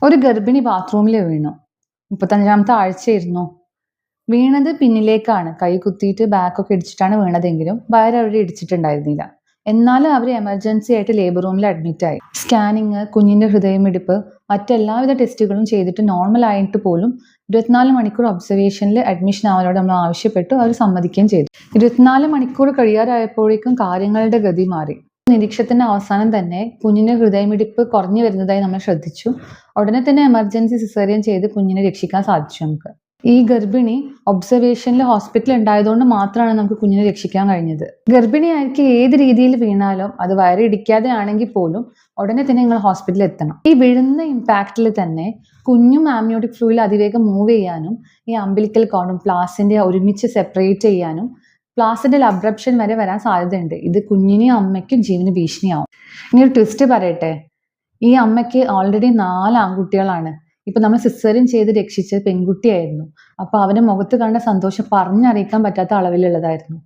ഒരു ഗർഭിണി ബാത്റൂമിൽ വീണു. 35ാമത്തെ ആഴ്ചയായിരുന്നു. വീണത് പിന്നിലേക്കാണ്. കൈ കുത്തിയിട്ട് ബാക്കൊക്കെ ഇടിച്ചിട്ടാണ് വീണതെങ്കിലും വയറവിടെ ഇടിച്ചിട്ടുണ്ടായിരുന്നില്ല. എന്നാലും അവർ എമർജൻസി ആയിട്ട് ലേബർ റൂമിൽ അഡ്മിറ്റായി. സ്കാനിങ്, കുഞ്ഞിന്റെ ഹൃദയമിടിപ്പ്, മറ്റെല്ലാവിധ ടെസ്റ്റുകളും ചെയ്തിട്ട് നോർമൽ ആയിട്ട് പോലും 24 മണിക്കൂർ ഒബ്സർവേഷനിൽ അഡ്മിഷൻ ആവാനോട് നമ്മൾ ആവശ്യപ്പെട്ടു. അവർ സമ്മതിക്കുകയും ചെയ്തു. 24 മണിക്കൂർ കഴിയാറായപ്പോഴേക്കും കാര്യങ്ങളുടെ ഗതി മാറി. നിരീക്ഷണത്തിന്റെ അവസാനം തന്നെ കുഞ്ഞിന്റെ ഹൃദയമിടിപ്പ് കുറഞ്ഞു വരുന്നതായി നമ്മൾ ശ്രദ്ധിച്ചു. ഉടനെ തന്നെ എമർജൻസി സിസേറിയൻ ചെയ്ത് കുഞ്ഞിനെ രക്ഷിക്കാൻ സാധിച്ചു നമുക്ക്. ഈ ഗർഭിണി ഒബ്സർവേഷനിൽ ഹോസ്പിറ്റൽ ഉണ്ടായതുകൊണ്ട് മാത്രമാണ് നമുക്ക് കുഞ്ഞിനെ രക്ഷിക്കാൻ കഴിഞ്ഞത്. ഗർഭിണിയായിരിക്കും ഏത് രീതിയിൽ വീണാലും, അത് വയറിടിക്കാതെ ആണെങ്കിൽ പോലും ഉടനെ തന്നെ നിങ്ങൾ ഹോസ്പിറ്റലിൽ എത്തണം. ഈ വീഴുന്ന ഇമ്പാക്റ്റിൽ തന്നെ കുഞ്ഞും ആംനിയോട്ടിക് ഫ്ലൂയിൽ അതിവേഗം മൂവ് ചെയ്യാനും ഈ അംബിലിക്കൽ കോർഡും പ്ലാസിന്റെ ഒരുമിച്ച് സെപ്പറേറ്റ് ചെയ്യാനും പ്ലാസിന്റെ അബ്രപ്ഷൻ വരെ വരാൻ സാധ്യതയുണ്ട്. ഇത് കുഞ്ഞിനും അമ്മയ്ക്കും ജീവന് ഭീഷണിയാവും. ഇനി ഒരു ട്വിസ്റ്റ് പറയട്ടെ, ഈ അമ്മയ്ക്ക് ഓൾറെഡി 4 ആൺകുട്ടികളാണ്. ഇപ്പൊ നമ്മൾ സിസേറിയൻ ചെയ്ത് രക്ഷിച്ചത് പെൺകുട്ടിയായിരുന്നു. അപ്പൊ അവന്റെ മുഖത്ത് കണ്ട സന്തോഷം പറഞ്ഞറിയിക്കാൻ പറ്റാത്ത അളവിലുള്ളതായിരുന്നു.